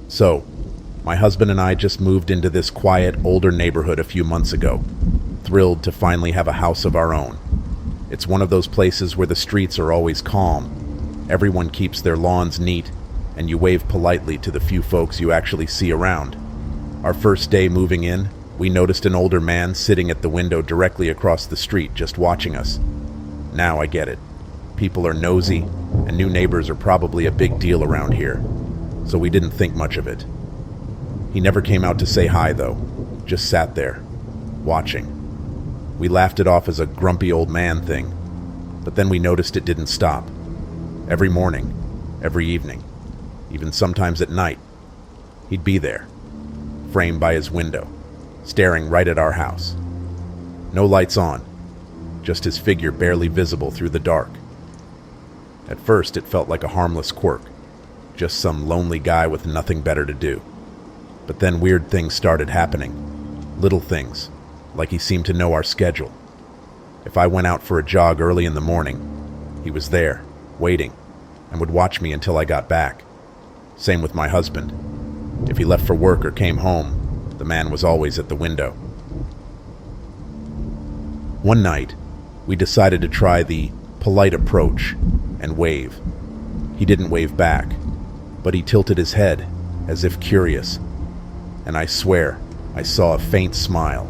So, my husband and I just moved into this quiet, older neighborhood a few months ago, thrilled to finally have a house of our own. It's one of those places where the streets are always calm, everyone keeps their lawns neat, and you wave politely to the few folks you actually see around. Our first day moving in, we noticed an older man sitting at the window directly across the street just watching us. Now I get it. People are nosy, and new neighbors are probably a big deal around here, so we didn't think much of it. He never came out to say hi, though, just sat there, watching. We laughed it off as a grumpy old man thing, but then we noticed it didn't stop. Every morning, every evening, even sometimes at night, he'd be there, framed by his window, staring right at our house. No lights on, just his figure barely visible through the dark. At first, it felt like a harmless quirk, just some lonely guy with nothing better to do. But then weird things started happening. Little things, like he seemed to know our schedule. If I went out for a jog early in the morning, he was there, waiting, and would watch me until I got back. Same with my husband. If he left for work or came home, the man was always at the window. One night, we decided to try the polite approach and wave. He didn't wave back, but he tilted his head as if curious, and I swear I saw a faint smile.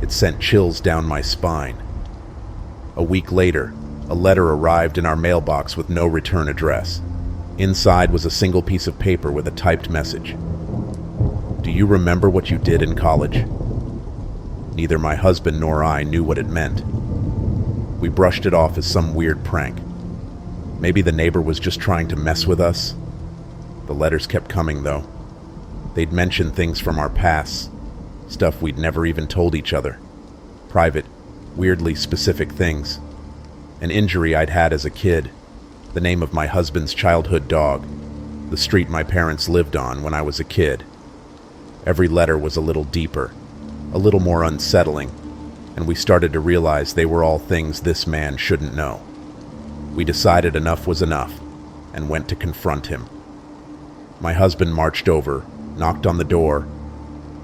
It sent chills down my spine. A week later, a letter arrived in our mailbox with no return address. Inside was a single piece of paper with a typed message. "Do you remember what you did in college?" Neither my husband nor I knew what it meant. We brushed it off as some weird prank. Maybe the neighbor was just trying to mess with us. The letters kept coming, though. They'd mention things from our pasts, stuff we'd never even told each other. Private, weirdly specific things. An injury I'd had as a kid, the name of my husband's childhood dog, the street my parents lived on when I was a kid. Every letter was a little deeper, a little more unsettling, and we started to realize they were all things this man shouldn't know. We decided enough was enough, and went to confront him. My husband marched over, knocked on the door,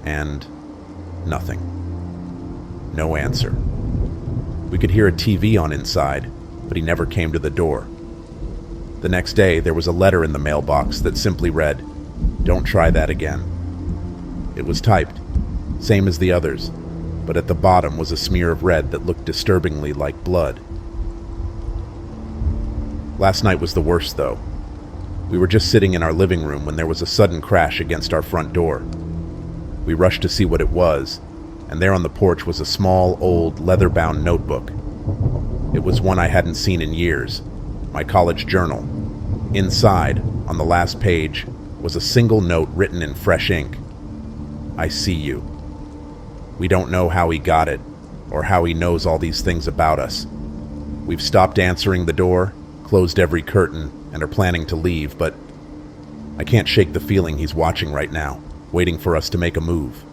and nothing. No answer. We could hear a TV on inside, but he never came to the door. The next day, there was a letter in the mailbox that simply read, "Don't try that again." It was typed, same as the others, but at the bottom was a smear of red that looked disturbingly like blood. Last night was the worst, though. We were just sitting in our living room when there was a sudden crash against our front door. We rushed to see what it was, and there on the porch was a small, old, leather-bound notebook. It was one I hadn't seen in years, my college journal. Inside, on the last page, was a single note written in fresh ink. "I see you." We don't know how he got it, or how he knows all these things about us. We've stopped answering the door, closed every curtain, and are planning to leave, but I can't shake the feeling he's watching right now, waiting for us to make a move.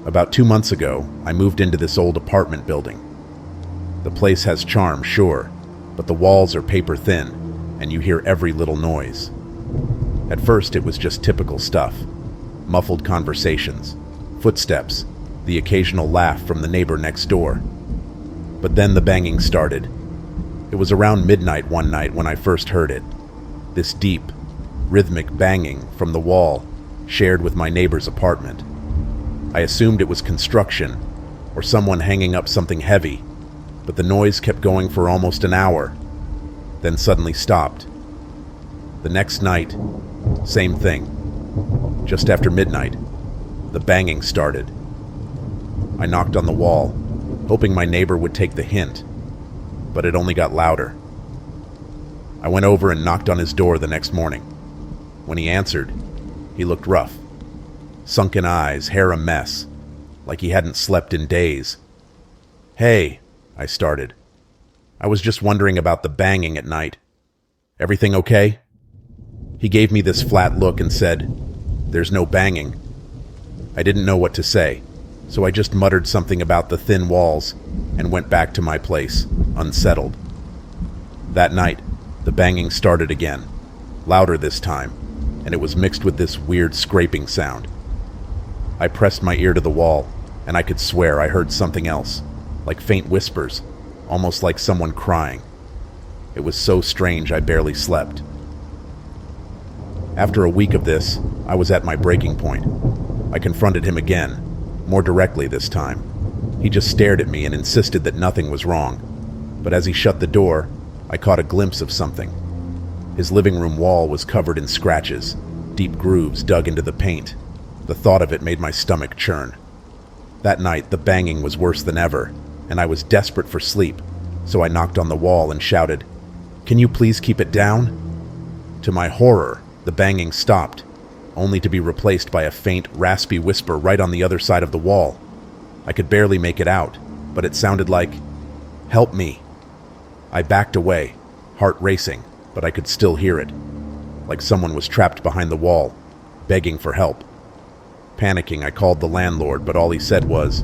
About 2 months ago, I moved into this old apartment building. The place has charm, sure, but the walls are paper thin, and you hear every little noise. At first, it was just typical stuff. Muffled conversations, footsteps, the occasional laugh from the neighbor next door. But then the banging started. It was around midnight one night when I first heard it. This deep, rhythmic banging from the wall shared with my neighbor's apartment. I assumed it was construction, or someone hanging up something heavy, but the noise kept going for almost an hour, then suddenly stopped. The next night, same thing. Just after midnight, the banging started. I knocked on the wall, hoping my neighbor would take the hint, but it only got louder. I went over and knocked on his door the next morning. When he answered, he looked rough. Sunken eyes, hair a mess, like he hadn't slept in days. "Hey," I started. "I was just wondering about the banging at night. Everything okay?" He gave me this flat look and said, "There's no banging." I didn't know what to say, so I just muttered something about the thin walls and went back to my place, unsettled. That night, the banging started again, louder this time, and it was mixed with this weird scraping sound. I pressed my ear to the wall, and I could swear I heard something else, like faint whispers, almost like someone crying. It was so strange I barely slept. After a week of this, I was at my breaking point. I confronted him again, more directly this time. He just stared at me and insisted that nothing was wrong. But as he shut the door, I caught a glimpse of something. His living room wall was covered in scratches, deep grooves dug into the paint. The thought of it made my stomach churn. That night, the banging was worse than ever, and I was desperate for sleep, so I knocked on the wall and shouted, "Can you please keep it down?" To my horror, the banging stopped, only to be replaced by a faint, raspy whisper right on the other side of the wall. I could barely make it out, but it sounded like, "Help me." I backed away, heart racing, but I could still hear it, like someone was trapped behind the wall, begging for help. Panicking, I called the landlord, but all he said was,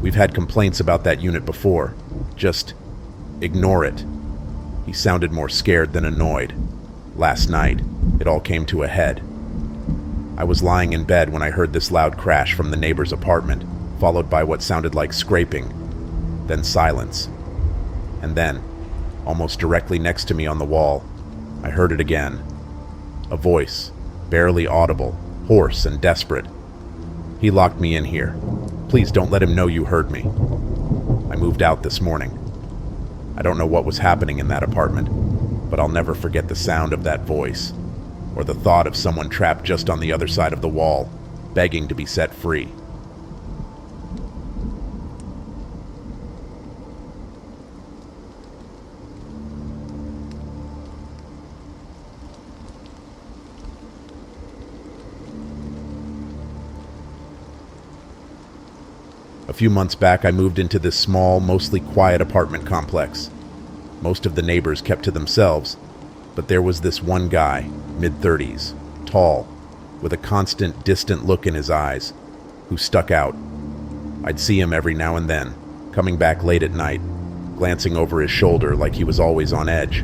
"We've had complaints about that unit before. Just ignore it." He sounded more scared than annoyed. Last night, it all came to a head. I was lying in bed when I heard this loud crash from the neighbor's apartment, followed by what sounded like scraping, then silence. And then, almost directly next to me on the wall, I heard it again. A voice, barely audible, hoarse and desperate. "He locked me in here. Please don't let him know you heard me." I moved out this morning. I don't know what was happening in that apartment, but I'll never forget the sound of that voice, or the thought of someone trapped just on the other side of the wall, begging to be set free. A few months back, I moved into this small, mostly quiet apartment complex. Most of the neighbors kept to themselves, but there was this one guy, mid-30s, tall, with a constant, distant look in his eyes, who stuck out. I'd see him every now and then, coming back late at night, glancing over his shoulder like he was always on edge.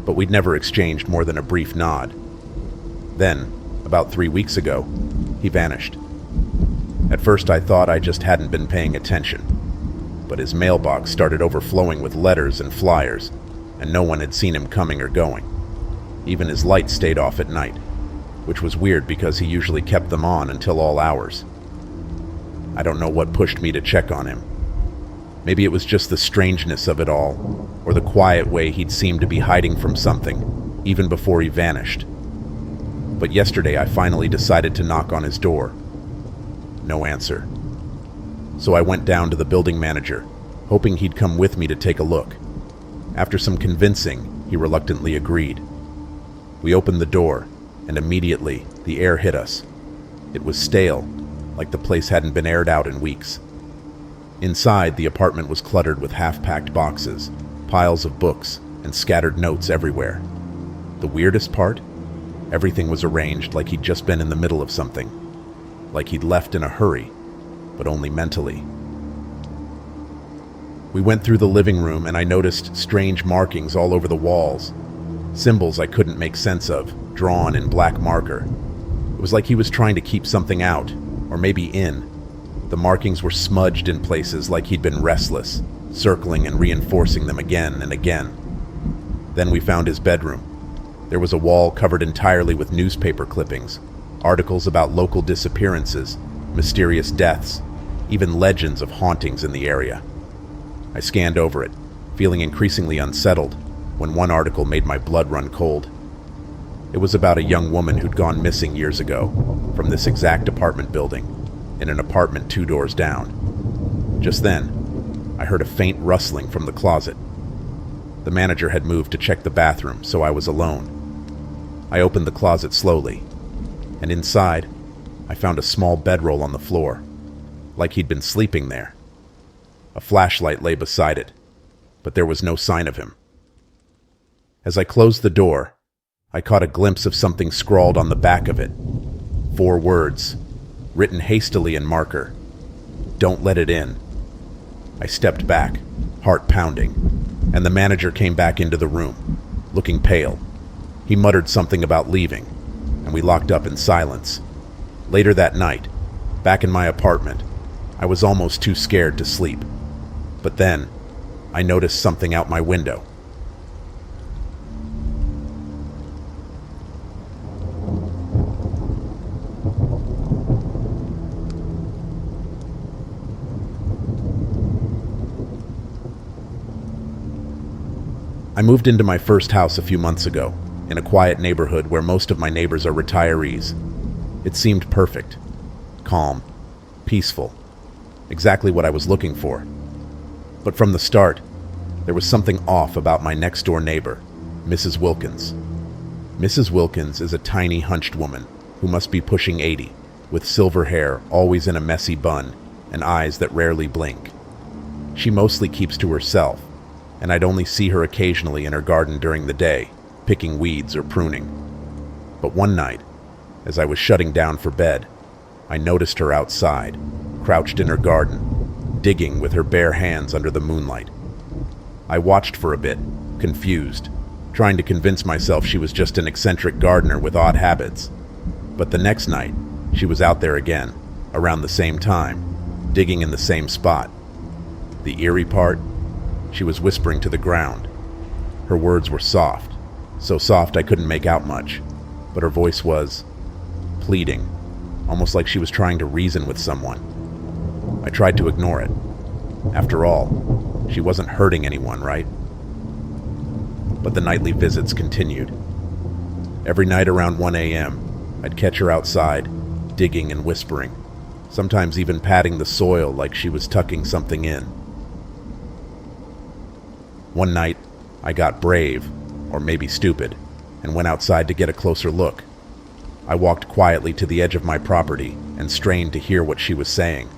But we'd never exchanged more than a brief nod. Then, about 3 weeks ago, he vanished. At first I thought I just hadn't been paying attention, but his mailbox started overflowing with letters and flyers, and no one had seen him coming or going. Even his lights stayed off at night, which was weird because he usually kept them on until all hours. I don't know what pushed me to check on him. Maybe it was just the strangeness of it all, or the quiet way he'd seemed to be hiding from something, even before he vanished. But yesterday I finally decided to knock on his door. No answer. So I went down to the building manager, hoping he'd come with me to take a look. After some convincing, he reluctantly agreed. We opened the door, and immediately the air hit us. It was stale, like the place hadn't been aired out in weeks. Inside, the apartment was cluttered with half-packed boxes, piles of books, and scattered notes everywhere. The weirdest part? Everything was arranged like he'd just been in the middle of something. Like he'd left in a hurry, but only mentally. We went through the living room and I noticed strange markings all over the walls. Symbols I couldn't make sense of, drawn in black marker. It was like he was trying to keep something out, or maybe in. The markings were smudged in places like he'd been restless, circling and reinforcing them again and again. Then we found his bedroom. There was a wall covered entirely with newspaper clippings, articles about local disappearances, mysterious deaths, even legends of hauntings in the area. I scanned over it, feeling increasingly unsettled, when one article made my blood run cold. It was about a young woman who'd gone missing years ago, from this exact apartment building, in an apartment 2 doors down. Just then, I heard a faint rustling from the closet. The manager had moved to check the bathroom, so I was alone. I opened the closet slowly, and inside, I found a small bedroll on the floor, like he'd been sleeping there. A flashlight lay beside it, but there was no sign of him. As I closed the door, I caught a glimpse of something scrawled on the back of it. 4 words, written hastily in marker. "Don't let it in." I stepped back, heart pounding, and the manager came back into the room, looking pale. He muttered something about leaving, and we locked up in silence. Later that night, back in my apartment, I was almost too scared to sleep. But then, I noticed something out my window. I moved into my first house a few months ago, in a quiet neighborhood where most of my neighbors are retirees. It seemed perfect, calm, peaceful, exactly what I was looking for. But from the start, there was something off about my next-door neighbor, Mrs. Wilkins. Mrs. Wilkins is a tiny, hunched woman who must be pushing 80, with silver hair always in a messy bun and eyes that rarely blink. She mostly keeps to herself, and I'd only see her occasionally in her garden during the day, picking weeds or pruning. But one night, as I was shutting down for bed, I noticed her outside, crouched in her garden, digging with her bare hands under the moonlight. I watched for a bit, confused, trying to convince myself she was just an eccentric gardener with odd habits. But the next night, she was out there again, around the same time, digging in the same spot. The eerie part? She was whispering to the ground. Her words were soft, so soft I couldn't make out much, but her voice was pleading, almost like she was trying to reason with someone. I tried to ignore it. After all, she wasn't hurting anyone, right? But the nightly visits continued. Every night around 1 a.m., I'd catch her outside, digging and whispering, sometimes even patting the soil like she was tucking something in. One night, I got brave, or maybe stupid, and went outside to get a closer look. I walked quietly to the edge of my property and strained to hear what she was saying.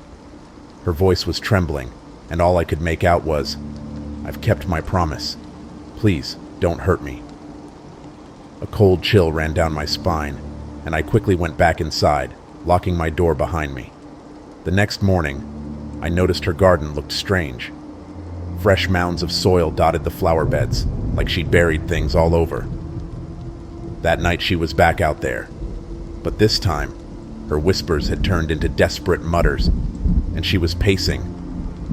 Her voice was trembling, and all I could make out was, "I've kept my promise. Please, don't hurt me." A cold chill ran down my spine, and I quickly went back inside, locking my door behind me. The next morning, I noticed her garden looked strange. Fresh mounds of soil dotted the flower beds, like she'd buried things all over. That night she was back out there, but this time, her whispers had turned into desperate mutters, and she was pacing,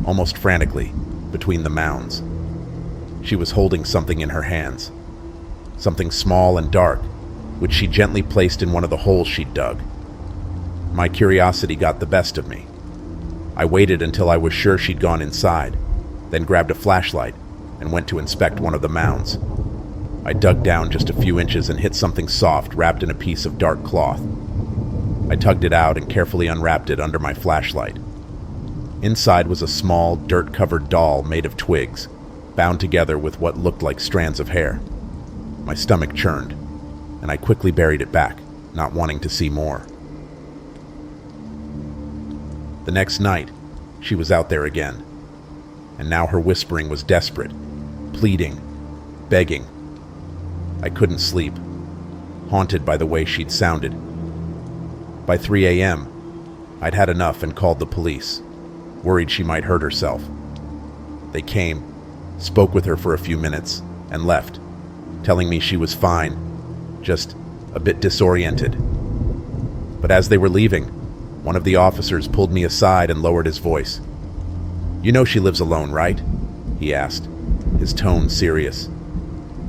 almost frantically, between the mounds. She was holding something in her hands, something small and dark, which she gently placed in one of the holes she'd dug. My curiosity got the best of me. I waited until I was sure she'd gone inside, then grabbed a flashlight and went to inspect one of the mounds. I dug down just a few inches and hit something soft wrapped in a piece of dark cloth. I tugged it out and carefully unwrapped it under my flashlight. Inside was a small, dirt-covered doll made of twigs, bound together with what looked like strands of hair. My stomach churned, and I quickly buried it back, not wanting to see more. The next night, she was out there again, and now her whispering was desperate, pleading, begging. I couldn't sleep, haunted by the way she'd sounded. By 3 a.m., I'd had enough and called the police, worried she might hurt herself. They came, spoke with her for a few minutes, and left, telling me she was fine, just a bit disoriented. But as they were leaving, one of the officers pulled me aside and lowered his voice. "You know she lives alone, right?" he asked, his tone serious.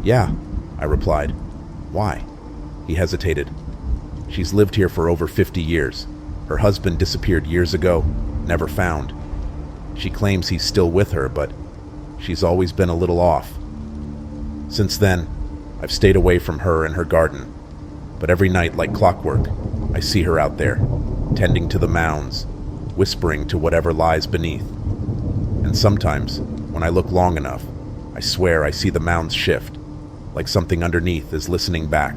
"Yeah," I replied. "Why?" He hesitated. "She's lived here for over 50 years. Her husband disappeared years ago, never found. She claims he's still with her, but she's always been a little off. Since then, I've stayed away from her and her garden, but every night, like clockwork, I see her out there, tending to the mounds, whispering to whatever lies beneath. And sometimes, when I look long enough, I swear I see the mounds shift, like something underneath is listening back."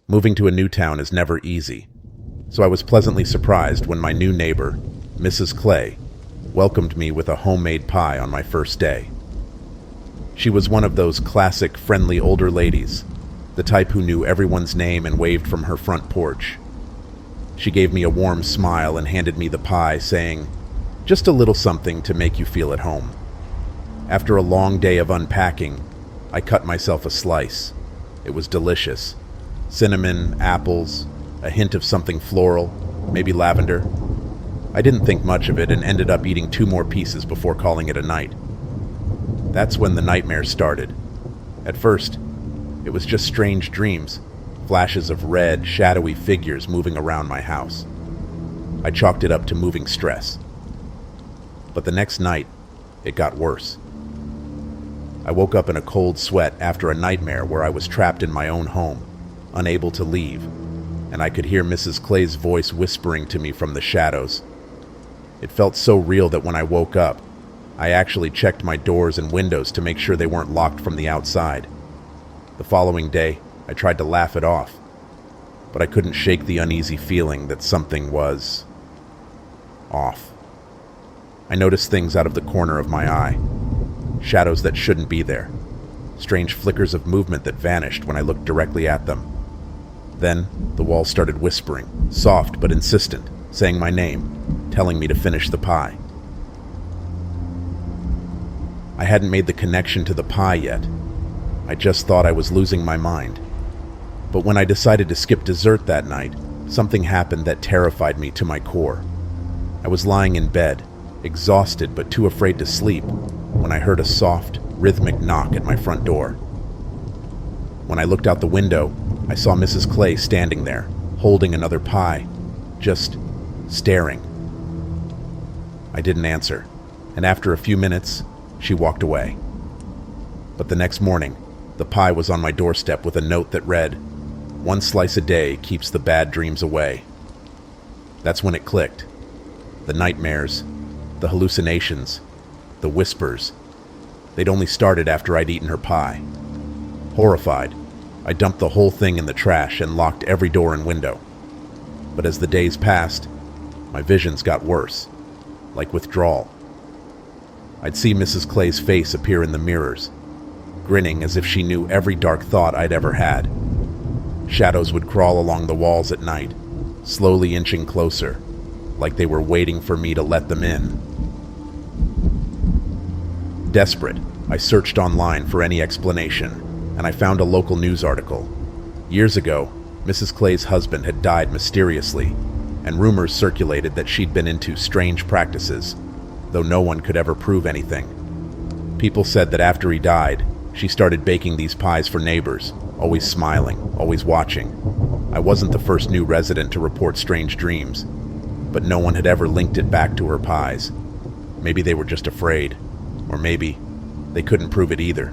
Moving to a new town is never easy, so I was pleasantly surprised when my new neighbor, Mrs. Clay, welcomed me with a homemade pie on my first day. She was one of those classic, friendly older ladies, the type who knew everyone's name and waved from her front porch. She gave me a warm smile and handed me the pie, saying, "Just a little something to make you feel at home." After a long day of unpacking, I cut myself a slice. It was delicious. Cinnamon, apples, a hint of something floral, maybe lavender. I didn't think much of it and ended up eating 2 more pieces before calling it a night. That's when the nightmare started. At first, it was just strange dreams, flashes of red, shadowy figures moving around my house. I chalked it up to moving stress. But the next night, it got worse. I woke up in a cold sweat after a nightmare where I was trapped in my own home, unable to leave, and I could hear Mrs. Clay's voice whispering to me from the shadows. It felt so real that when I woke up, I actually checked my doors and windows to make sure they weren't locked from the outside. The following day, I tried to laugh it off, but I couldn't shake the uneasy feeling that something was off. I noticed things out of the corner of my eye, shadows that shouldn't be there, strange flickers of movement that vanished when I looked directly at them. Then, the walls started whispering, soft but insistent, saying my name, telling me to finish the pie. I hadn't made the connection to the pie yet. I just thought I was losing my mind. But when I decided to skip dessert that night, something happened that terrified me to my core. I was lying in bed, exhausted but too afraid to sleep, when I heard a soft, rhythmic knock at my front door. When I looked out the window, I saw Mrs. Clay standing there, holding another pie, just staring. I didn't answer, and after a few minutes, she walked away. But the next morning, the pie was on my doorstep with a note that read, "One slice a day keeps the bad dreams away." That's when it clicked. The nightmares, the hallucinations, the whispers, they'd only started after I'd eaten her pie. Horrified, I dumped the whole thing in the trash and locked every door and window. But as the days passed, my visions got worse, like withdrawal. I'd see Mrs. Clay's face appear in the mirrors, grinning as if she knew every dark thought I'd ever had. Shadows would crawl along the walls at night, slowly inching closer, like they were waiting for me to let them in. Desperate, I searched online for any explanation, and I found a local news article. Years ago, Mrs. Clay's husband had died mysteriously, and rumors circulated that she'd been into strange practices, though no one could ever prove anything. People said that after he died, she started baking these pies for neighbors, always smiling, always watching. I wasn't the first new resident to report strange dreams, but no one had ever linked it back to her pies. Maybe they were just afraid, or maybe they couldn't prove it either.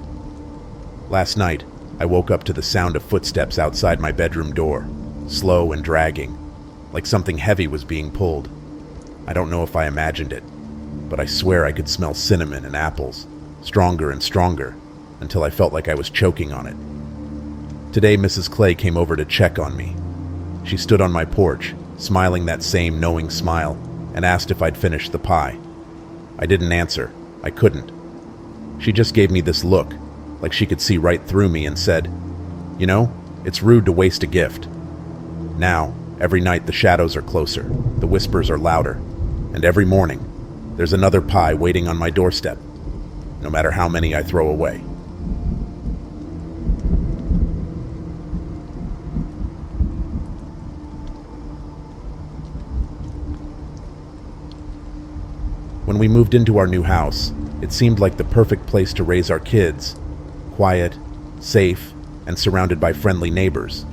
Last night, I woke up to the sound of footsteps outside my bedroom door, slow and dragging, like something heavy was being pulled. I don't know if I imagined it, but I swear I could smell cinnamon and apples, stronger and stronger, until I felt like I was choking on it. Today, Mrs. Clay came over to check on me. She stood on my porch, smiling that same knowing smile, and asked if I'd finished the pie. I didn't answer. I couldn't. She just gave me this look, like she could see right through me, and said, "You know, it's rude to waste a gift." Now, every night the shadows are closer, the whispers are louder, and every morning, there's another pie waiting on my doorstep, no matter how many I throw away. When we moved into our new house, it seemed like the perfect place to raise our kids. Quiet, safe, and surrounded by friendly neighbors.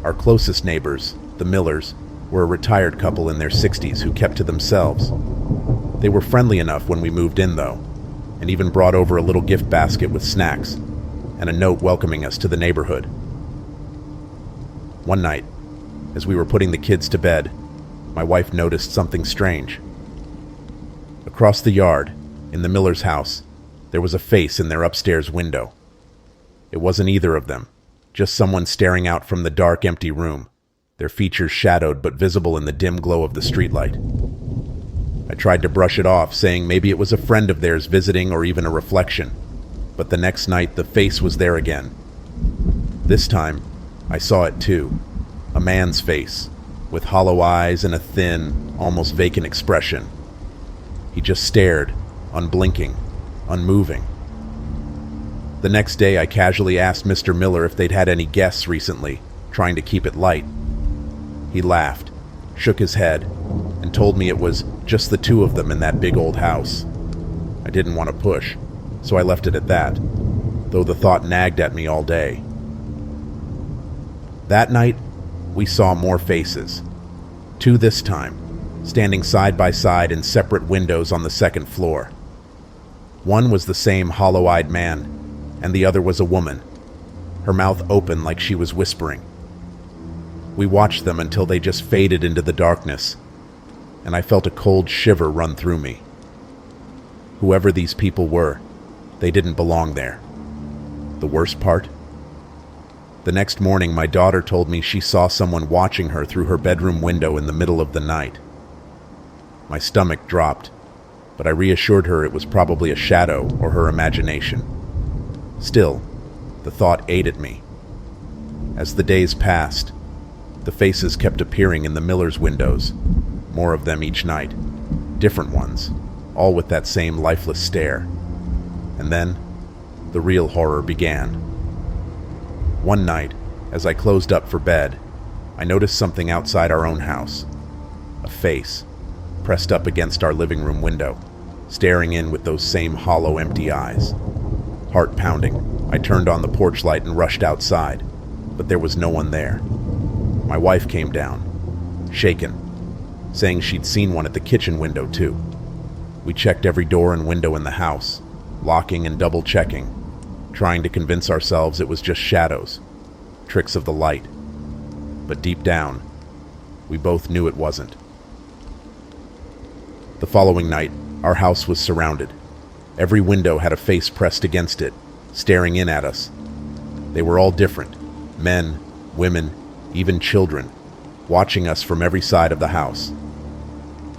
Our closest neighbors, the Millers, were a retired couple in their 60s who kept to themselves. They were friendly enough when we moved in, though, and even brought over a little gift basket with snacks and a note welcoming us to the neighborhood. One night, as we were putting the kids to bed, my wife noticed something strange. Across the yard, in the Miller's house, there was a face in their upstairs window. It wasn't either of them, just someone staring out from the dark, empty room, their features shadowed but visible in the dim glow of the streetlight. I tried to brush it off, saying maybe it was a friend of theirs visiting or even a reflection. But the next night, the face was there again. This time, I saw it too. A man's face, with hollow eyes and a thin, almost vacant expression. He just stared, unblinking, unmoving. The next day, I casually asked Mr. Miller if they'd had any guests recently, trying to keep it light. He laughed, shook his head, and told me it was just the two of them in that big old house. I didn't want to push, so I left it at that, though the thought nagged at me all day. That night, we saw more faces. Two this time, standing side by side in separate windows on the second floor. One was the same hollow-eyed man, and the other was a woman, her mouth open like she was whispering. We watched them until they just faded into the darkness, and I felt a cold shiver run through me. Whoever these people were, they didn't belong there. The worst part? The next morning, my daughter told me she saw someone watching her through her bedroom window in the middle of the night. My stomach dropped, but I reassured her it was probably a shadow or her imagination. Still, the thought ate at me. As the days passed, the faces kept appearing in the Millers' windows, more of them each night, different ones, all with that same lifeless stare. And then, the real horror began. One night, as I closed up for bed, I noticed something outside our own house. A face, pressed up against our living room window, staring in with those same hollow, empty eyes. Heart pounding, I turned on the porch light and rushed outside, but there was no one there. My wife came down, shaken, saying she'd seen one at the kitchen window too. We checked every door and window in the house, locking and double-checking, trying to convince ourselves it was just shadows, tricks of the light. But deep down, we both knew it wasn't. The following night, our house was surrounded. Every window had a face pressed against it, staring in at us. They were all different, men, women, even children, watching us from every side of the house.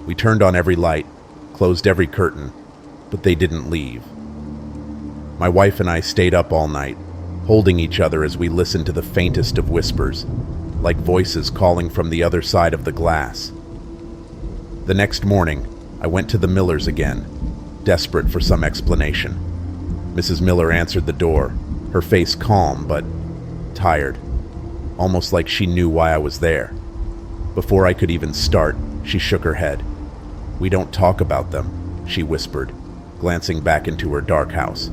We turned on every light, closed every curtain, but they didn't leave. My wife and I stayed up all night, holding each other as we listened to the faintest of whispers, like voices calling from the other side of the glass. The next morning, I went to the Millers again, desperate for some explanation. Mrs. Miller answered the door, her face calm but tired, almost like she knew why I was there. Before I could even start, she shook her head. "We don't talk about them," she whispered, glancing back into her dark house.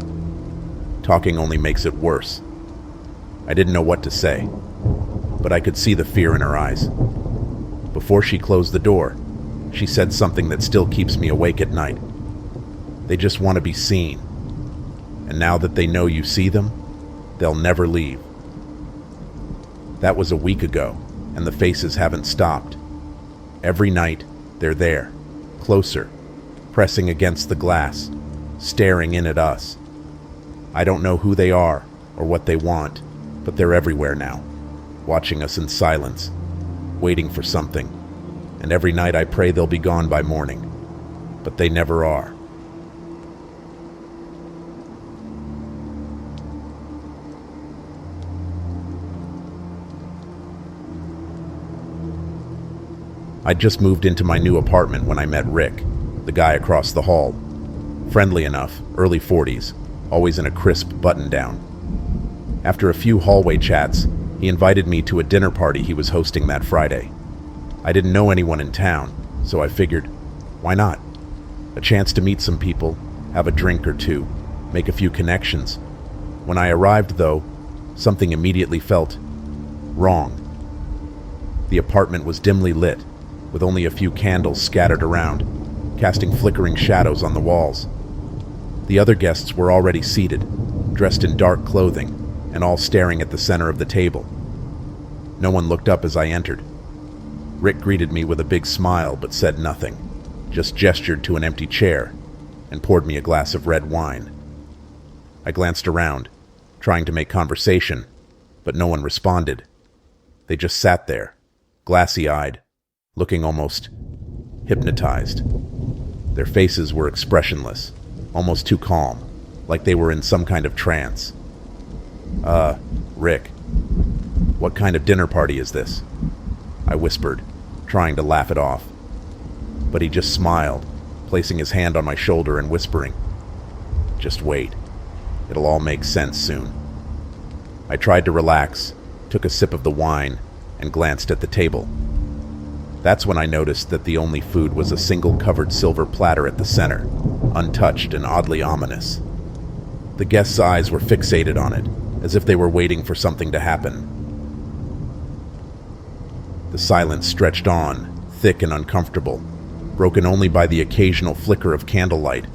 "Talking only makes it worse." I didn't know what to say, but I could see the fear in her eyes. Before she closed the door, she said something that still keeps me awake at night. "They just want to be seen. And now that they know you see them, they'll never leave." That was a week ago, and the faces haven't stopped. Every night, they're there, closer, pressing against the glass, staring in at us. I don't know who they are or what they want, but they're everywhere now, watching us in silence, waiting for something. And every night I pray they'll be gone by morning, but they never are. I'd just moved into my new apartment when I met Rick, the guy across the hall. Friendly enough, early 40s, always in a crisp button-down. After a few hallway chats, he invited me to a dinner party he was hosting that Friday. I didn't know anyone in town, so I figured, why not? A chance to meet some people, have a drink or two, make a few connections. When I arrived, though, something immediately felt wrong. The apartment was dimly lit, with only a few candles scattered around, casting flickering shadows on the walls. The other guests were already seated, dressed in dark clothing, and all staring at the center of the table. No one looked up as I entered. Rick greeted me with a big smile but said nothing, just gestured to an empty chair and poured me a glass of red wine. I glanced around, trying to make conversation, but no one responded. They just sat there, glassy-eyed, looking almost hypnotized. Their faces were expressionless, almost too calm, like they were in some kind of trance. Rick, what kind of dinner party is this?" I whispered, trying to laugh it off. But he just smiled, placing his hand on my shoulder and whispering, "Just wait. It'll all make sense soon." I tried to relax, took a sip of the wine, and glanced at the table. That's when I noticed that the only food was a single covered silver platter at the center, untouched and oddly ominous. The guests' eyes were fixated on it, as if they were waiting for something to happen. The silence stretched on, thick and uncomfortable, broken only by the occasional flicker of candlelight.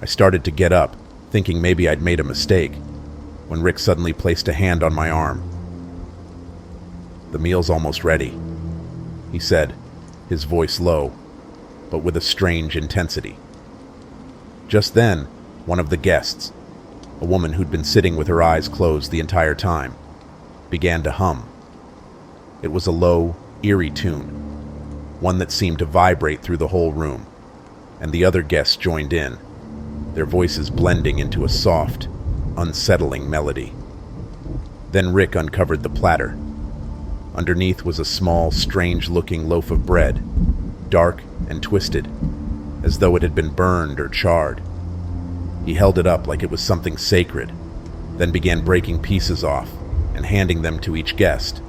I started to get up, thinking maybe I'd made a mistake, when Rick suddenly placed a hand on my arm. "The meal's almost ready," he said, his voice low, but with a strange intensity. Just then, one of the guests, a woman who'd been sitting with her eyes closed the entire time, began to hum. It was a low, eerie tune, one that seemed to vibrate through the whole room, and the other guests joined in, their voices blending into a soft, unsettling melody. Then Rick uncovered the platter. Underneath was a small, strange-looking loaf of bread, dark and twisted, as though it had been burned or charred. He held it up like it was something sacred, then began breaking pieces off and handing them to each guest,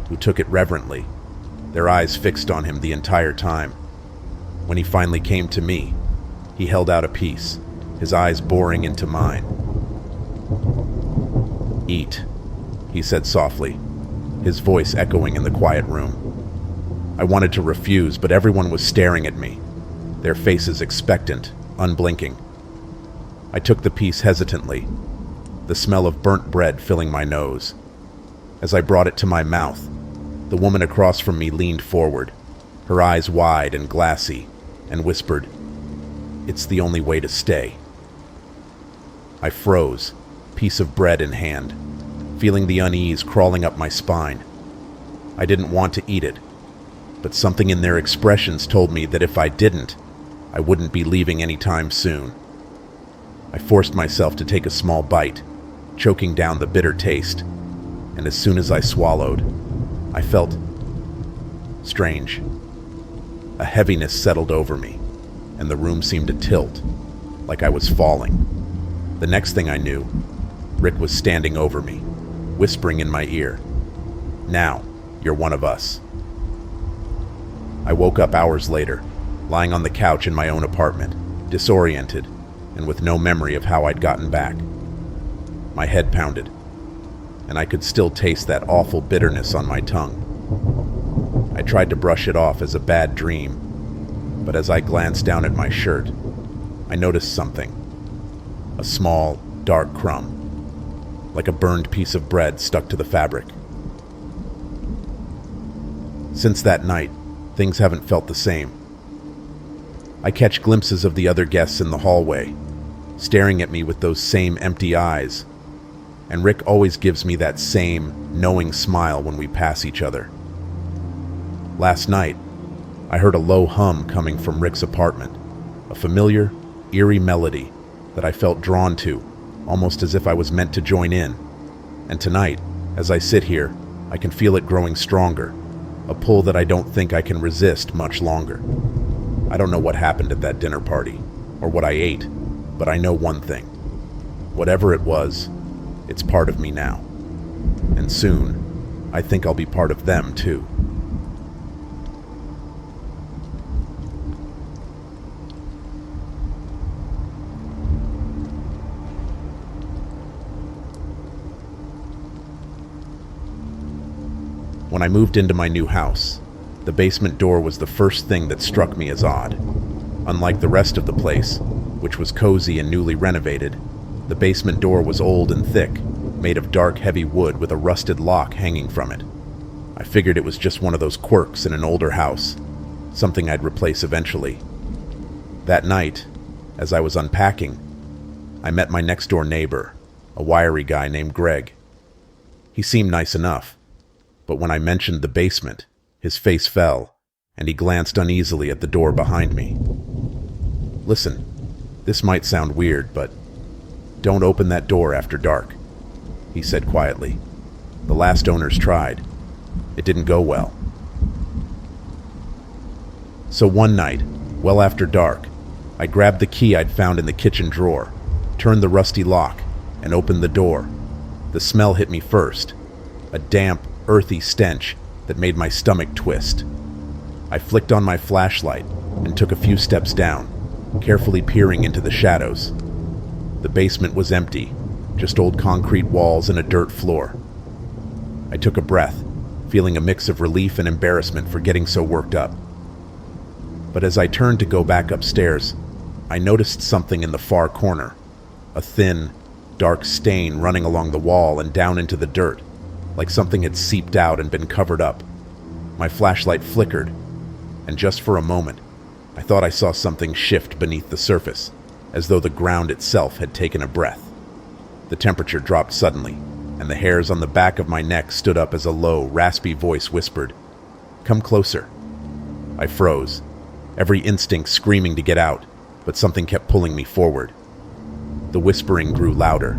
who took it reverently, their eyes fixed on him the entire time. When he finally came to me, he held out a piece, his eyes boring into mine. "Eat," he said softly, his voice echoing in the quiet room. I wanted to refuse, but everyone was staring at me, their faces expectant, unblinking. I took the piece hesitantly, the smell of burnt bread filling my nose. As I brought it to my mouth, the woman across from me leaned forward, her eyes wide and glassy, and whispered, "It's the only way to stay." I froze, piece of bread in hand, feeling the unease crawling up my spine. I didn't want to eat it, but something in their expressions told me that if I didn't, I wouldn't be leaving anytime soon. I forced myself to take a small bite, choking down the bitter taste, and as soon as I swallowed, I felt strange. A heaviness settled over me, and the room seemed to tilt, like I was falling. The next thing I knew, Rick was standing over me, whispering in my ear, "Now, you're one of us." I woke up hours later, lying on the couch in my own apartment, disoriented, and with no memory of how I'd gotten back. My head pounded, and I could still taste that awful bitterness on my tongue. I tried to brush it off as a bad dream, but as I glanced down at my shirt, I noticed something. A small, dark crumb, like a burned piece of bread stuck to the fabric. Since that night, things haven't felt the same. I catch glimpses of the other guests in the hallway, staring at me with those same empty eyes, and Rick always gives me that same knowing smile when we pass each other. Last night, I heard a low hum coming from Rick's apartment, a familiar, eerie melody that I felt drawn to, almost as if I was meant to join in. And tonight, as I sit here, I can feel it growing stronger, a pull that I don't think I can resist much longer. I don't know what happened at that dinner party, or what I ate, but I know one thing. Whatever it was, it's part of me now. And soon, I think I'll be part of them too. When I moved into my new house, the basement door was the first thing that struck me as odd. Unlike the rest of the place, which was cozy and newly renovated, the basement door was old and thick, made of dark, heavy wood with a rusted lock hanging from it. I figured it was just one of those quirks in an older house, something I'd replace eventually. That night, as I was unpacking, I met my next-door neighbor, a wiry guy named Greg. He seemed nice enough, but when I mentioned the basement, his face fell, and he glanced uneasily at the door behind me. Listen, this might sound weird, but don't open that door after dark, he said quietly. The last owners tried. It didn't go well. So one night, well after dark, I grabbed the key I'd found in the kitchen drawer, turned the rusty lock, and opened the door. The smell hit me first, a damp, earthy stench that made my stomach twist. I flicked on my flashlight and took a few steps down, carefully peering into the shadows. The basement was empty, just old concrete walls and a dirt floor. I took a breath, feeling a mix of relief and embarrassment for getting so worked up. But as I turned to go back upstairs, I noticed something in the far corner, a thin, dark stain running along the wall and down into the dirt, like something had seeped out and been covered up. My flashlight flickered, and just for a moment, I thought I saw something shift beneath the surface, as though the ground itself had taken a breath. The temperature dropped suddenly, and the hairs on the back of my neck stood up as a low, raspy voice whispered, "Come closer." I froze, every instinct screaming to get out, but something kept pulling me forward. The whispering grew louder,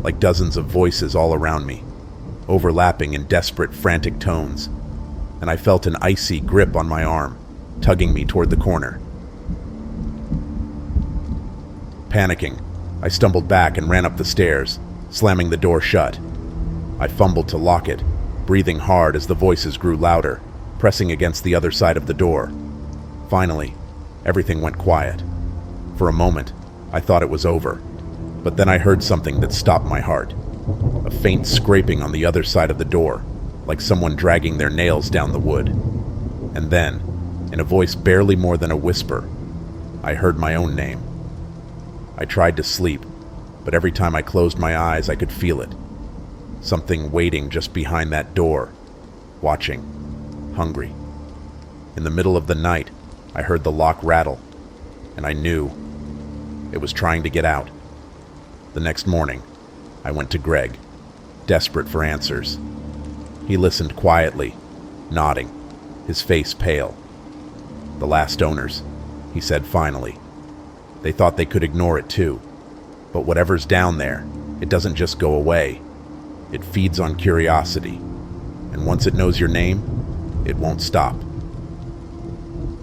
like dozens of voices all around me, overlapping in desperate, frantic tones, and I felt an icy grip on my arm, tugging me toward the corner. Panicking, I stumbled back and ran up the stairs, slamming the door shut. I fumbled to lock it, breathing hard as the voices grew louder, pressing against the other side of the door. Finally, everything went quiet. For a moment, I thought it was over, but then I heard something that stopped my heart. A faint scraping on the other side of the door, like someone dragging their nails down the wood. And then, in a voice barely more than a whisper, I heard my own name. I tried to sleep, but every time I closed my eyes, I could feel it. Something waiting just behind that door, watching, hungry. In the middle of the night, I heard the lock rattle, and I knew it was trying to get out. The next morning, I went to Greg, desperate for answers. He listened quietly, nodding, his face pale. "The last owners," he said finally. "They thought they could ignore it too. But whatever's down there, it doesn't just go away. It feeds on curiosity. And once it knows your name, it won't stop."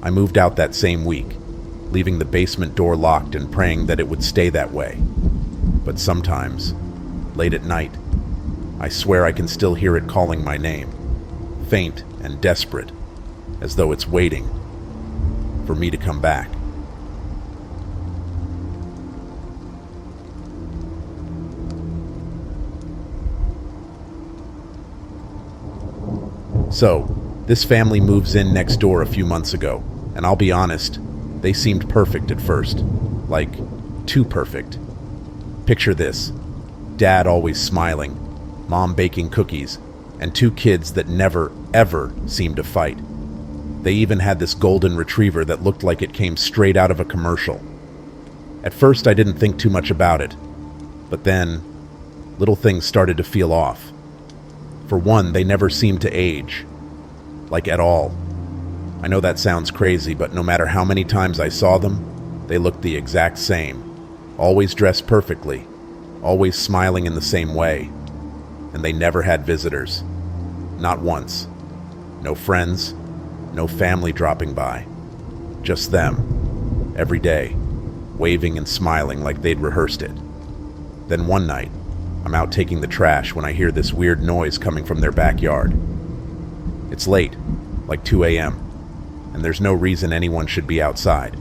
I moved out that same week, leaving the basement door locked and praying that it would stay that way. But sometimes, late at night, I swear I can still hear it calling my name, faint and desperate, as though it's waiting for me to come back. So, this family moves in next door a few months ago, and I'll be honest, they seemed perfect at first. Like, too perfect. Picture this: Dad always smiling, Mom baking cookies, and two kids that never, ever seemed to fight. They even had this golden retriever that looked like it came straight out of a commercial. At first, I didn't think too much about it, but then, little things started to feel off. For one, they never seemed to age. Like, at all. I know that sounds crazy, but no matter how many times I saw them, they looked the exact same. Always dressed perfectly, always smiling in the same way. And they never had visitors. Not once. No friends, no family dropping by. Just them, every day, waving and smiling like they'd rehearsed it. Then one night, I'm out taking the trash when I hear this weird noise coming from their backyard. It's late, like 2 a.m., and there's no reason anyone should be outside.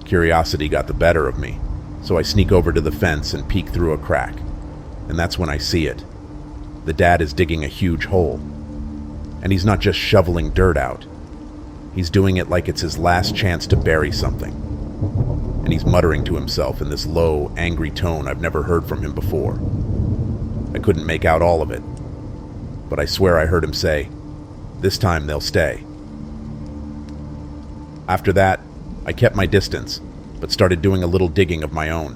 Curiosity got the better of me, so I sneak over to the fence and peek through a crack. And that's when I see it. The dad is digging a huge hole. And he's not just shoveling dirt out. He's doing it like it's his last chance to bury something. And he's muttering to himself in this low, angry tone I've never heard from him before. I couldn't make out all of it, but I swear I heard him say, "This time they'll stay." After that, I kept my distance, but started doing a little digging of my own.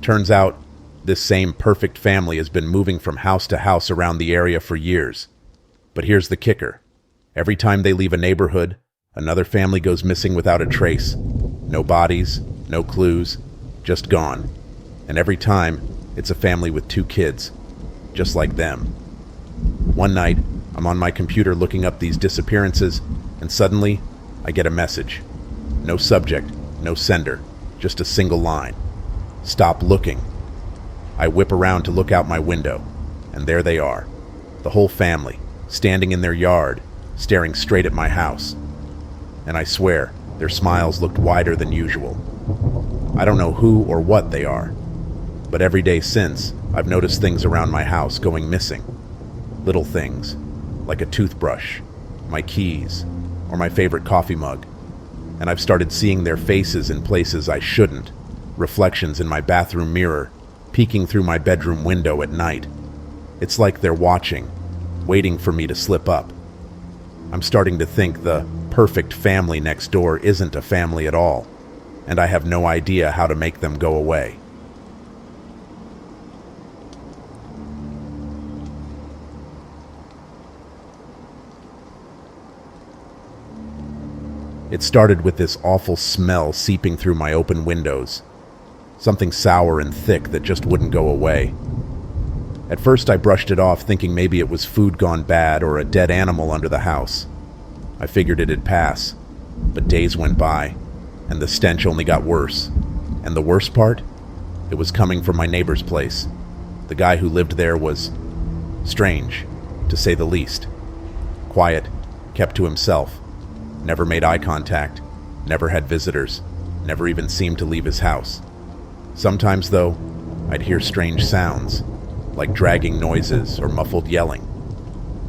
Turns out, this same perfect family has been moving from house to house around the area for years. But here's the kicker. Every time they leave a neighborhood, another family goes missing without a trace, No bodies, no clues, just gone. And every time, it's a family with 2 kids, just like them. One night, I'm on my computer looking up these disappearances, and suddenly, I get a message. No subject, no sender, just a single line. Stop looking. I whip around to look out my window, and there they are, the whole family, standing in their yard, staring straight at my house. And I swear, their smiles looked wider than usual. I don't know who or what they are, but every day since, I've noticed things around my house going missing. Little things, like a toothbrush, my keys, or my favorite coffee mug. And I've started seeing their faces in places I shouldn't, reflections in my bathroom mirror, peeking through my bedroom window at night. It's like they're watching, waiting for me to slip up. I'm starting to think the perfect family next door isn't a family at all, and I have no idea how to make them go away. It started with this awful smell seeping through my open windows. Something sour and thick that just wouldn't go away. At first I brushed it off, thinking maybe it was food gone bad or a dead animal under the house. I figured it'd pass, but days went by, and the stench only got worse. And the worst part? It was coming from my neighbor's place. The guy who lived there was strange, to say the least. Quiet, kept to himself. Never made eye contact, never had visitors, never even seemed to leave his house. Sometimes, though, I'd hear strange sounds, like dragging noises or muffled yelling.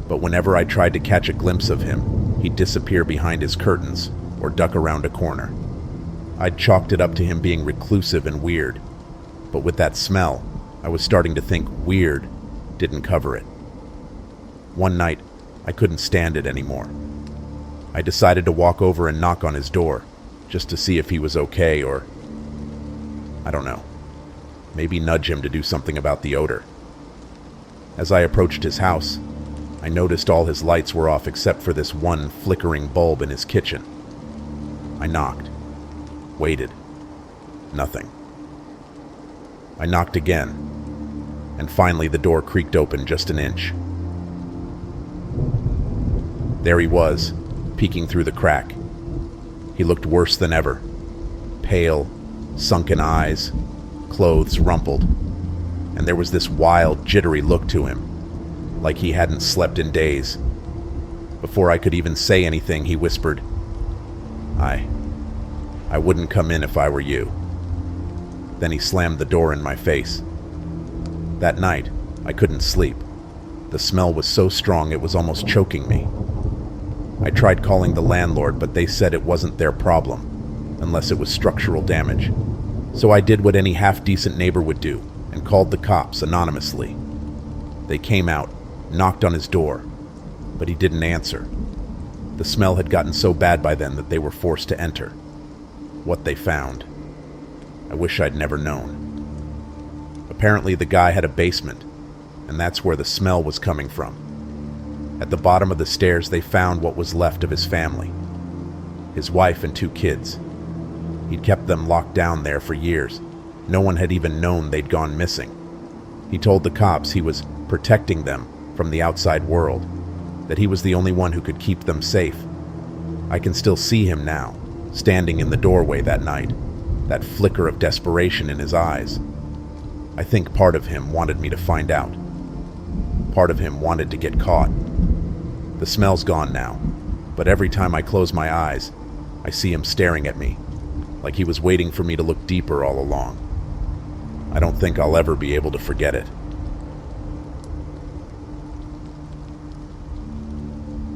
But whenever I tried to catch a glimpse of him, he'd disappear behind his curtains or duck around a corner. I'd chalked it up to him being reclusive and weird, but with that smell, I was starting to think weird didn't cover it. One night, I couldn't stand it anymore. I decided to walk over and knock on his door, just to see if he was okay or, I don't know, maybe nudge him to do something about the odor. As I approached his house, I noticed all his lights were off except for this one flickering bulb in his kitchen. I knocked, waited, nothing. I knocked again, and finally the door creaked open just an inch. There he was, peeking through the crack. He looked worse than ever. Pale, sunken eyes, clothes rumpled, and there was this wild, jittery look to him, like he hadn't slept in days. Before I could even say anything, he whispered, I wouldn't come in if I were you. Then he slammed the door in my face. That night, I couldn't sleep. The smell was so strong it was almost choking me. I tried calling the landlord, but they said it wasn't their problem, unless it was structural damage. So I did what any half-decent neighbor would do, and called the cops anonymously. They came out, knocked on his door, but he didn't answer. The smell had gotten so bad by then that they were forced to enter. What they found, I wish I'd never known. Apparently the guy had a basement, and that's where the smell was coming from. At the bottom of the stairs, they found what was left of his family. His wife and 2 kids. He'd kept them locked down there for years. No one had even known they'd gone missing. He told the cops he was protecting them from the outside world, that he was the only one who could keep them safe. I can still see him now, standing in the doorway that night, that flicker of desperation in his eyes. I think part of him wanted me to find out. Part of him wanted to get caught. The smell's gone now, but every time I close my eyes, I see him staring at me, like he was waiting for me to look deeper all along. I don't think I'll ever be able to forget it.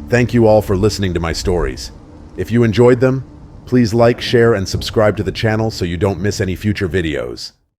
Thank you all for listening to my stories. If you enjoyed them, please like, share, and subscribe to the channel so you don't miss any future videos.